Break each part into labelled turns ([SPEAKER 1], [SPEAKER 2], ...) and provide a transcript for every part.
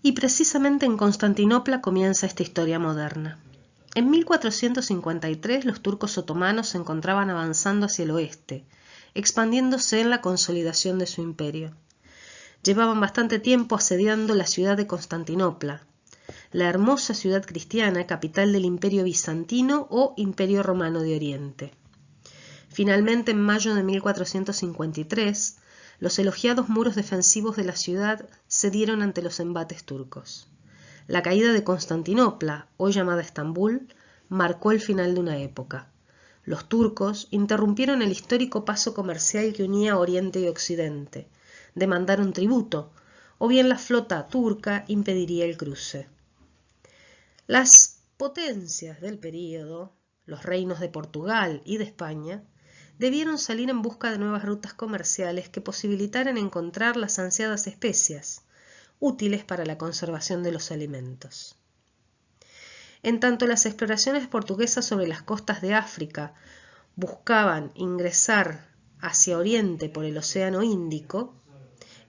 [SPEAKER 1] Y precisamente en Constantinopla comienza esta historia moderna. En 1453 los turcos otomanos se encontraban avanzando hacia el oeste, expandiéndose en la consolidación de su imperio. Llevaban bastante tiempo asediando la ciudad de Constantinopla, la hermosa ciudad cristiana, capital del Imperio Bizantino o Imperio Romano de Oriente. Finalmente, en mayo de 1453, los elogiados muros defensivos de la ciudad cedieron ante los embates turcos. La caída de Constantinopla, hoy llamada Estambul, marcó el final de una época. Los turcos interrumpieron el histórico paso comercial que unía Oriente y Occidente, demandaron tributo, o bien la flota turca impediría el cruce. Las potencias del período, los reinos de Portugal y de España, debieron salir en busca de nuevas rutas comerciales que posibilitaran encontrar las ansiadas especias, útiles para la conservación de los alimentos. En tanto las exploraciones portuguesas sobre las costas de África buscaban ingresar hacia Oriente por el Océano Índico,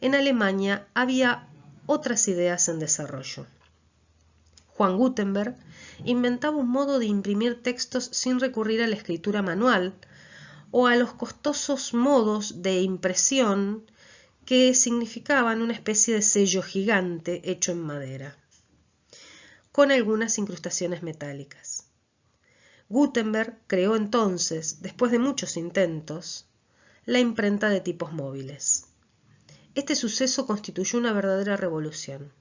[SPEAKER 1] en Alemania había otras ideas en desarrollo. Juan Gutenberg inventaba un modo de imprimir textos sin recurrir a la escritura manual o a los costosos modos de impresión que significaban una especie de sello gigante hecho en madera, con algunas incrustaciones metálicas. Gutenberg creó entonces, después de muchos intentos, la imprenta de tipos móviles. Este suceso constituyó una verdadera revolución.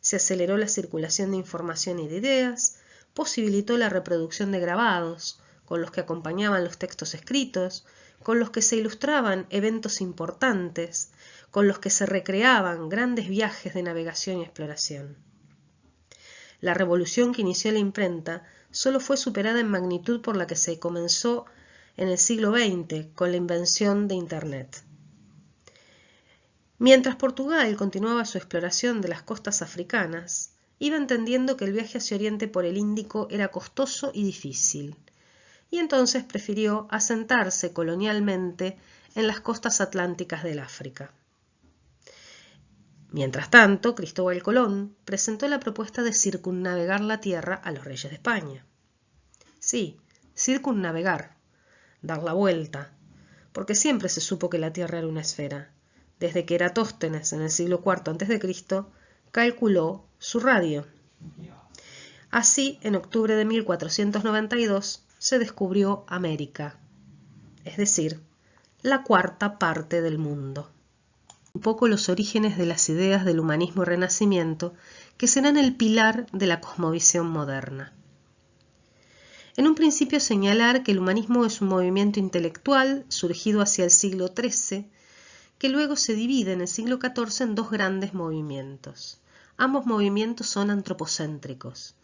[SPEAKER 1] Se aceleró la circulación de información y de ideas, posibilitó la reproducción de grabados, con los que acompañaban los textos escritos, con los que se ilustraban eventos importantes, con los que se recreaban grandes viajes de navegación y exploración. La revolución que inició la imprenta solo fue superada en magnitud por la que se comenzó en el siglo XX con la invención de Internet. Mientras Portugal continuaba su exploración de las costas africanas, iba entendiendo que el viaje hacia Oriente por el Índico era costoso y difícil, y entonces prefirió asentarse colonialmente en las costas atlánticas del África. Mientras tanto, Cristóbal Colón presentó la propuesta de circunnavegar la tierra a los reyes de España. Sí, circunnavegar, dar la vuelta, porque siempre se supo que la tierra era una esfera. Desde que Eratóstenes, en el siglo IV a.C., calculó su radio. Así, en octubre de 1492, se descubrió América, es decir, la cuarta parte del mundo. Un poco los orígenes de las ideas del humanismo y renacimiento, que serán el pilar de la cosmovisión moderna. En un principio señalar que el humanismo es un movimiento intelectual surgido hacia el siglo XIII, que luego se divide en el siglo XIV en dos grandes movimientos. Ambos movimientos son antropocéntricos,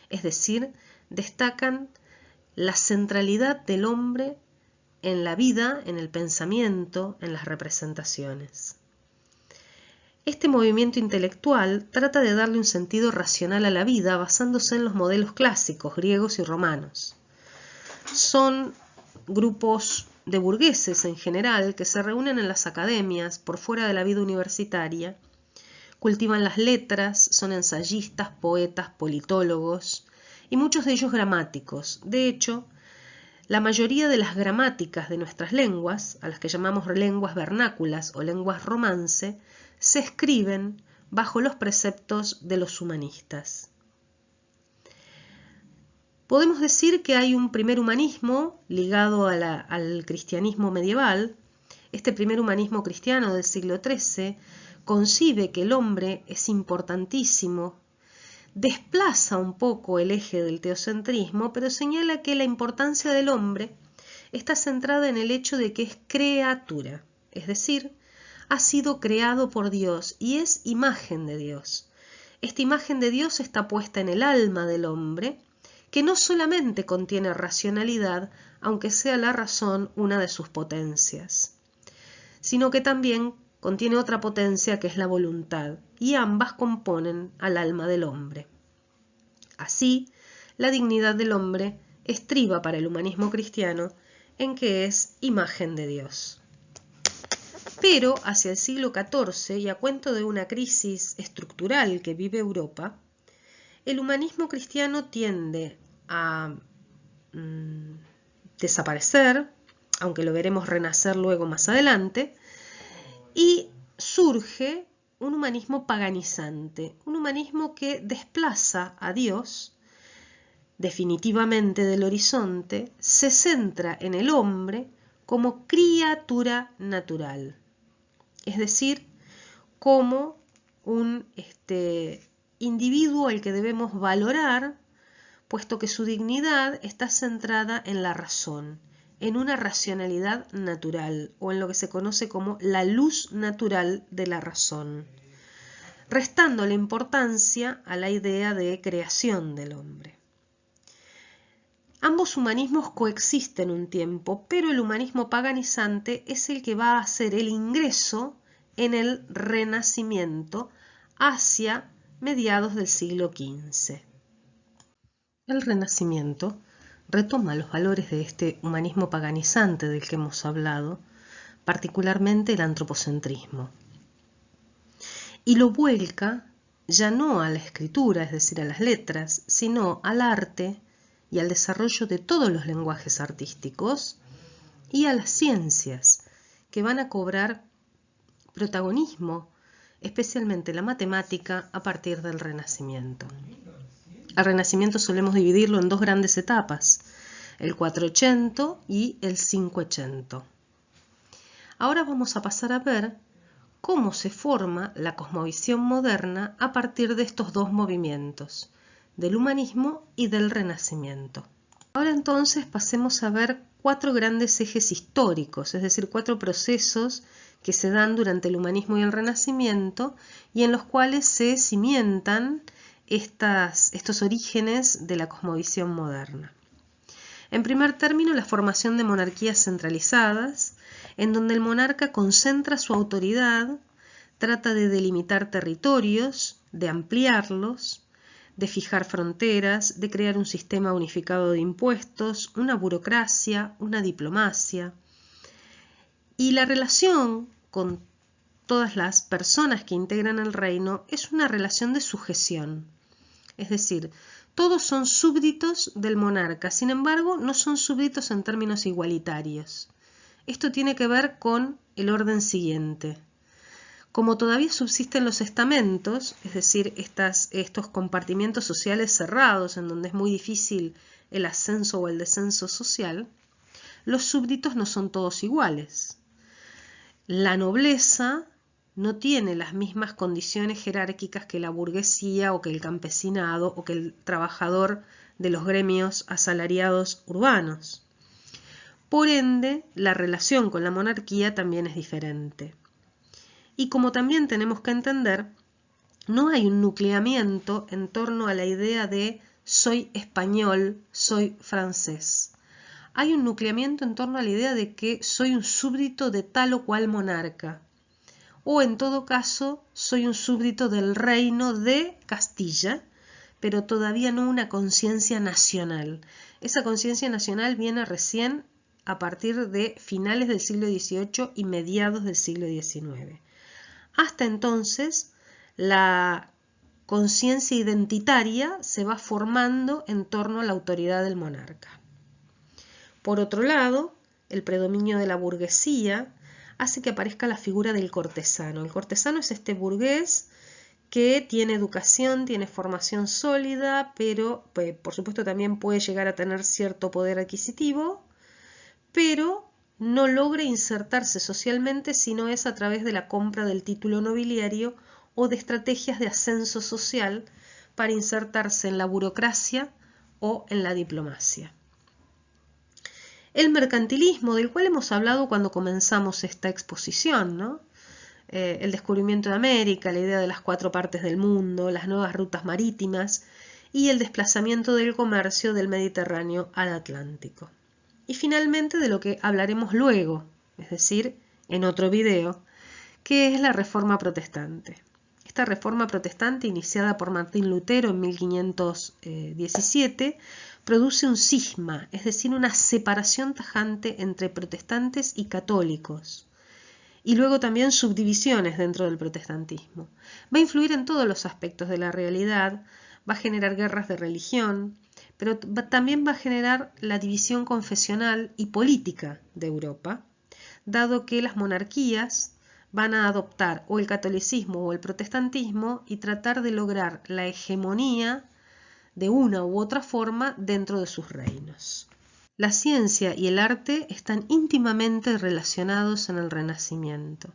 [SPEAKER 1] es decir, destacan la centralidad del hombre en la vida, en el pensamiento, en las representaciones. Este movimiento intelectual trata de darle un sentido racional a la vida basándose en los modelos clásicos griegos y romanos. Son grupos de burgueses en general que se reúnen en las academias por fuera de la vida universitaria, cultivan las letras, son ensayistas, poetas, politólogos y muchos de ellos gramáticos. De hecho, la mayoría de las gramáticas de nuestras lenguas, a las que llamamos lenguas vernáculas o lenguas romance, se escriben bajo los preceptos de los humanistas. Podemos decir que hay un primer humanismo ligado al cristianismo medieval. Este primer humanismo cristiano del siglo XIII concibe que el hombre es importantísimo, desplaza un poco el eje del teocentrismo, pero señala que la importancia del hombre está centrada en el hecho de que es criatura, es decir, ha sido creado por Dios y es imagen de Dios. Esta imagen de Dios está puesta en el alma del hombre, que no solamente contiene racionalidad, aunque sea la razón una de sus potencias, sino que también contiene otra potencia que es la voluntad, y ambas componen al alma del hombre. Así, la dignidad del hombre estriba para el humanismo cristiano en que es imagen de Dios. Pero hacia el siglo XIV, y a cuento de una crisis estructural que vive Europa, el humanismo cristiano tiende a desaparecer, aunque lo veremos renacer luego más adelante, y surge un humanismo paganizante, un humanismo que desplaza a Dios definitivamente del horizonte, se centra en el hombre como criatura natural, es decir, como un individuo al que debemos valorar, puesto que su dignidad está centrada en la razón, en una racionalidad natural, o en lo que se conoce como la luz natural de la razón, restando la importancia a la idea de creación del hombre. Ambos humanismos coexisten un tiempo, pero el humanismo paganizante es el que va a hacer el ingreso en el Renacimiento hacia mediados del siglo XV. El Renacimiento retoma los valores de este humanismo paganizante del que hemos hablado, particularmente el antropocentrismo, y lo vuelca ya no a la escritura, es decir, a las letras, sino al arte y al desarrollo de todos los lenguajes artísticos y a las ciencias, que van a cobrar protagonismo, especialmente la matemática, a partir del Renacimiento. Al Renacimiento solemos dividirlo en dos grandes etapas, el 480 y el 580. Ahora vamos a pasar a ver cómo se forma la cosmovisión moderna a partir de estos dos movimientos, del humanismo y del Renacimiento. Ahora entonces pasemos a ver cuatro grandes ejes históricos, es decir, cuatro procesos que se dan durante el humanismo y el Renacimiento y en los cuales se cimientan estos orígenes de la cosmovisión moderna. En primer término, la formación de monarquías centralizadas, en donde el monarca concentra su autoridad, trata de delimitar territorios, de ampliarlos, de fijar fronteras, de crear un sistema unificado de impuestos, una burocracia, una diplomacia. Y la relación con todas las personas que integran el reino es una relación de sujeción. Es decir, todos son súbditos del monarca, sin embargo, no son súbditos en términos igualitarios. Esto tiene que ver con el orden siguiente. Como todavía subsisten los estamentos, es decir, estos compartimientos sociales cerrados en donde es muy difícil el ascenso o el descenso social, los súbditos no son todos iguales. La nobleza no tiene las mismas condiciones jerárquicas que la burguesía o que el campesinado o que el trabajador de los gremios asalariados urbanos. Por ende, la relación con la monarquía también es diferente. Y como también tenemos que entender, no hay un nucleamiento en torno a la idea de soy español, soy francés. Hay un nucleamiento en torno a la idea de que soy un súbdito de tal o cual monarca. O en todo caso, soy un súbdito del reino de Castilla, pero todavía no una conciencia nacional. Esa conciencia nacional viene recién a partir de finales del siglo XVIII y mediados del siglo XIX. Hasta entonces, la conciencia identitaria se va formando en torno a la autoridad del monarca. Por otro lado, el predominio de la burguesía hace que aparezca la figura del cortesano. El cortesano es este burgués que tiene educación, tiene formación sólida, pero por supuesto también puede llegar a tener cierto poder adquisitivo, pero no logra insertarse socialmente si no es a través de la compra del título nobiliario o de estrategias de ascenso social para insertarse en la burocracia o en la diplomacia. El mercantilismo, del cual hemos hablado cuando comenzamos esta exposición, ¿no? El descubrimiento de América, la idea de las 4 partes del mundo, las nuevas rutas marítimas y el desplazamiento del comercio del Mediterráneo al Atlántico. Y finalmente de lo que hablaremos luego, es decir, en otro video, que es la Reforma Protestante. Esta Reforma Protestante, iniciada por Martín Lutero en 1517, produce un cisma, es decir, una separación tajante entre protestantes y católicos. y luego también subdivisiones dentro del protestantismo. Va a influir en todos los aspectos de la realidad, va a generar guerras de religión, pero también va a generar la división confesional y política de Europa, dado que las monarquías van a adoptar o el catolicismo o el protestantismo y tratar de lograr la hegemonía de una u otra forma dentro de sus reinos. La ciencia y el arte están íntimamente relacionados en el Renacimiento.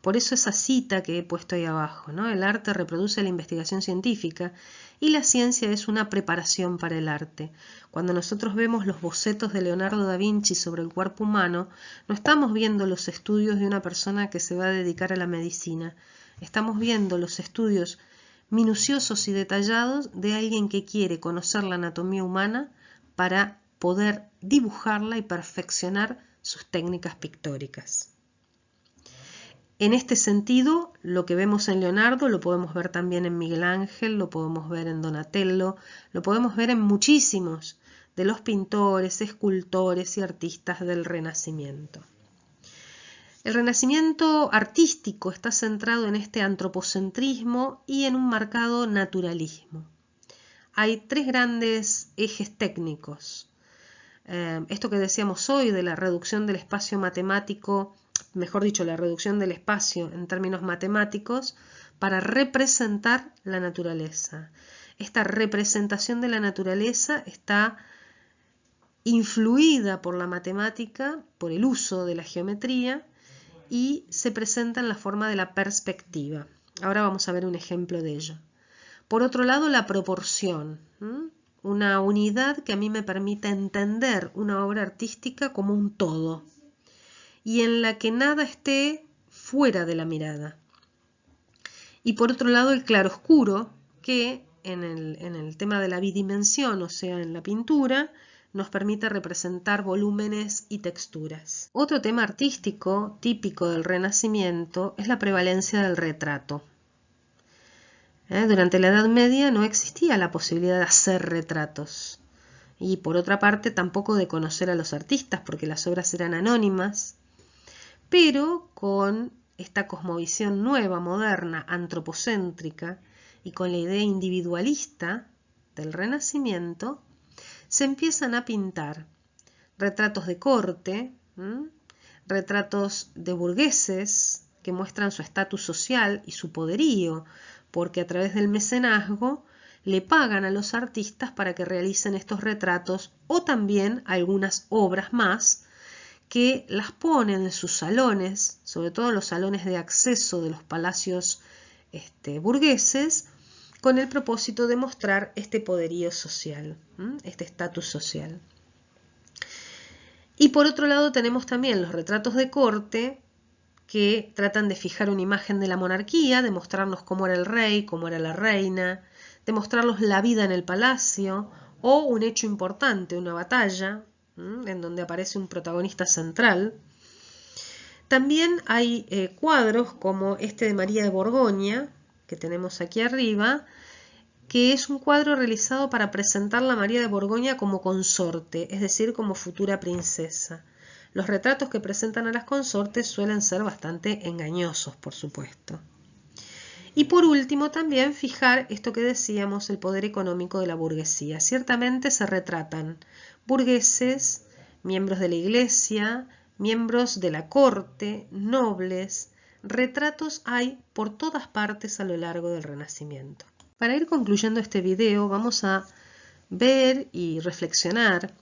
[SPEAKER 1] Por eso esa cita que he puesto ahí abajo, ¿no? El arte reproduce la investigación científica y la ciencia es una preparación para el arte. Cuando nosotros vemos los bocetos de Leonardo da Vinci sobre el cuerpo humano, no estamos viendo los estudios de una persona que se va a dedicar a la medicina. Estamos viendo los estudios minuciosos y detallados de alguien que quiere conocer la anatomía humana para poder dibujarla y perfeccionar sus técnicas pictóricas. En este sentido, lo que vemos en Leonardo lo podemos ver también en Miguel Ángel, lo podemos ver en Donatello, lo podemos ver en muchísimos de los pintores, escultores y artistas del Renacimiento. El Renacimiento artístico está centrado en este antropocentrismo y en un marcado naturalismo. Hay tres grandes ejes técnicos. Esto que decíamos hoy de la reducción del espacio matemático, mejor dicho, la reducción del espacio en términos matemáticos para representar la naturaleza. Esta representación de la naturaleza está influida por la matemática, por el uso de la geometría, y se presenta en la forma de la perspectiva. Ahora vamos a ver un ejemplo de ello. Por otro lado, la proporción, una unidad que a mí me permita entender una obra artística como un todo y en la que nada esté fuera de la mirada. Y por otro lado, el claroscuro, que en el tema de la bidimensión, o sea, en la pintura, nos permite representar volúmenes y texturas. Otro tema artístico típico del Renacimiento es la prevalencia del retrato. Durante la Edad Media no existía la posibilidad de hacer retratos y por otra parte tampoco de conocer a los artistas porque las obras eran anónimas, pero con esta cosmovisión nueva, moderna, antropocéntrica y con la idea individualista del Renacimiento, se empiezan a pintar retratos de corte, retratos de burgueses que muestran su estatus social y su poderío, porque a través del mecenazgo le pagan a los artistas para que realicen estos retratos o también algunas obras más que las ponen en sus salones, sobre todo los salones de acceso de los palacios burgueses, con el propósito de mostrar este poderío social, este estatus social. Y por otro lado tenemos también los retratos de corte que tratan de fijar una imagen de la monarquía, de mostrarnos cómo era el rey, cómo era la reina, de mostrarnos la vida en el palacio o un hecho importante, una batalla, en donde aparece un protagonista central. También hay cuadros como este de María de Borgoña, que tenemos aquí arriba, que es un cuadro realizado para presentar a María de Borgoña como consorte, es decir, como futura princesa. Los retratos que presentan a las consortes suelen ser bastante engañosos, por supuesto. Y por último también fijar esto que decíamos, el poder económico de la burguesía. Ciertamente se retratan burgueses, miembros de la iglesia, miembros de la corte, nobles. Retratos hay por todas partes a lo largo del Renacimiento. Para ir concluyendo este video vamos a ver y reflexionar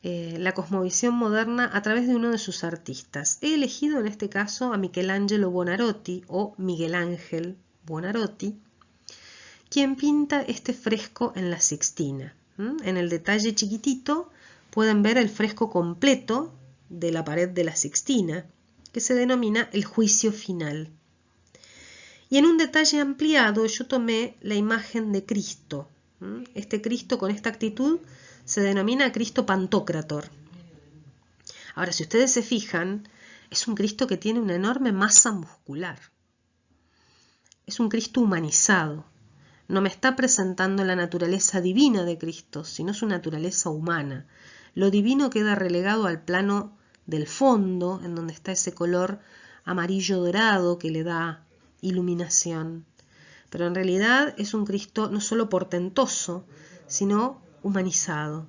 [SPEAKER 1] la cosmovisión moderna a través de uno de sus artistas. He elegido en este caso a Michelangelo Buonarroti o Miguel Ángel Buonarroti, quien pinta este fresco en la Sixtina. En el detalle chiquitito pueden ver el fresco completo de la pared de la Sixtina, que se denomina el Juicio Final. Y en un detalle ampliado yo tomé la imagen de Cristo. Este Cristo con esta actitud se denomina Cristo Pantocrator. Ahora, si ustedes se fijan, es un Cristo que tiene una enorme masa muscular. Es un Cristo humanizado. No me está presentando la naturaleza divina de Cristo, sino su naturaleza humana. Lo divino queda relegado al plano del fondo, en donde está ese color amarillo dorado que le da iluminación. Pero en realidad es un Cristo no solo portentoso, sino humanizado.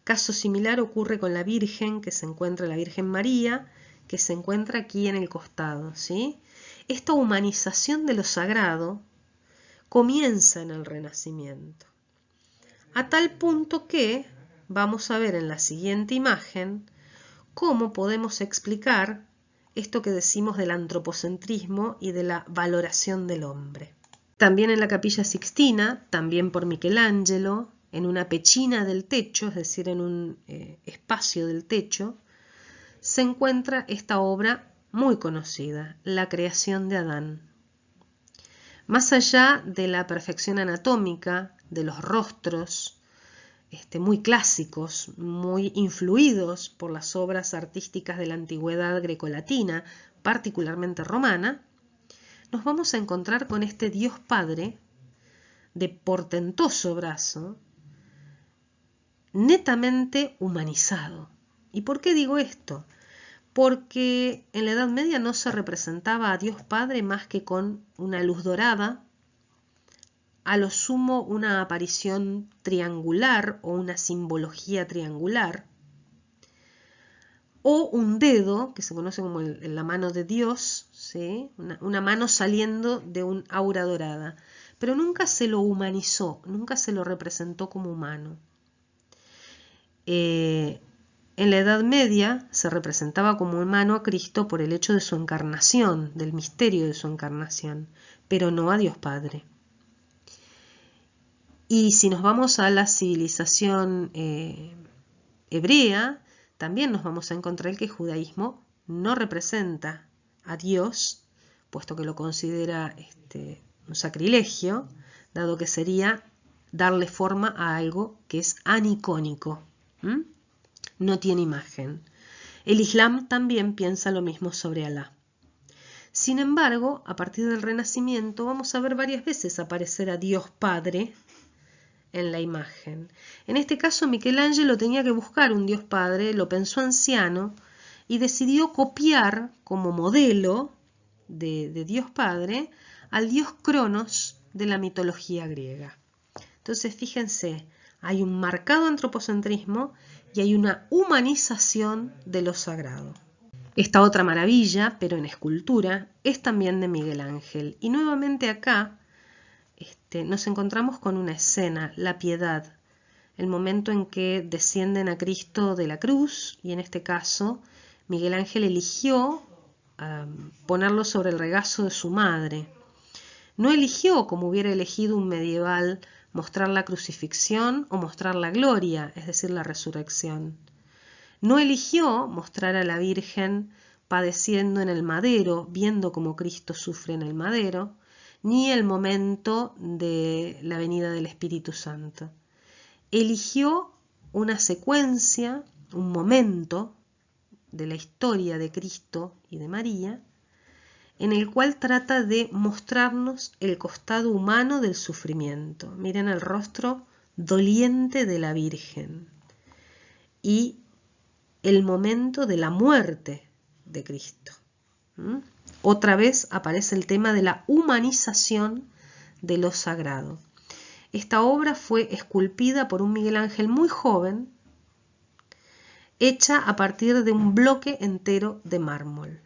[SPEAKER 1] Caso similar ocurre con la Virgen, que se encuentra la Virgen María, que se encuentra aquí en el costado, ¿sí? Esta humanización de lo sagrado comienza en el Renacimiento, a tal punto que vamos a ver en la siguiente imagen cómo podemos explicar esto que decimos del antropocentrismo y de la valoración del hombre. También en la Capilla Sixtina, también por Michelangelo, en una pechina del techo, es decir, en un espacio del techo, se encuentra esta obra muy conocida, La creación de Adán. Más allá de la perfección anatómica, de los rostros, muy clásicos, muy influidos por las obras artísticas de la antigüedad grecolatina, particularmente romana, nos vamos a encontrar con este Dios Padre de portentoso brazo, netamente humanizado. ¿Y por qué digo esto? Porque en la Edad Media no se representaba a Dios Padre más que con una luz dorada, a lo sumo una aparición triangular o una simbología triangular, o un dedo, que se conoce como la mano de Dios, ¿sí? Una mano saliendo de un aura dorada, pero nunca se lo humanizó, nunca se lo representó como humano. En la Edad Media se representaba como humano a Cristo por el hecho de su encarnación, del misterio de su encarnación, pero no a Dios Padre. Y si nos vamos a la civilización hebrea, también nos vamos a encontrar que el judaísmo no representa a Dios, puesto que lo considera un sacrilegio, dado que sería darle forma a algo que es anicónico. No tiene imagen. El Islam también piensa lo mismo sobre Alá. Sin embargo, a partir del Renacimiento vamos a ver varias veces aparecer a Dios Padre en la imagen. En este caso, Michelangelo tenía que buscar un Dios Padre, lo pensó anciano y decidió copiar como modelo de Dios Padre al dios Cronos de la mitología griega. Entonces, fíjense, hay un marcado antropocentrismo y hay una humanización de lo sagrado. Esta otra maravilla, pero en escultura, es también de Miguel Ángel. Y nuevamente acá nos encontramos con una escena, la piedad, el momento en que descienden a Cristo de la cruz, y en este caso Miguel Ángel eligió ponerlo sobre el regazo de su madre. No eligió, como hubiera elegido un medieval, mostrar la crucifixión o mostrar la gloria, es decir, la resurrección. No eligió mostrar a la Virgen padeciendo en el madero, viendo cómo Cristo sufre en el madero, ni el momento de la venida del Espíritu Santo. Eligió una secuencia, un momento de la historia de Cristo y de María, en el cual trata de mostrarnos el costado humano del sufrimiento. Miren el rostro doliente de la Virgen y el momento de la muerte de Cristo. Otra vez aparece el tema de la humanización de lo sagrado. Esta obra fue esculpida por un Miguel Ángel muy joven, hecha a partir de un bloque entero de mármol.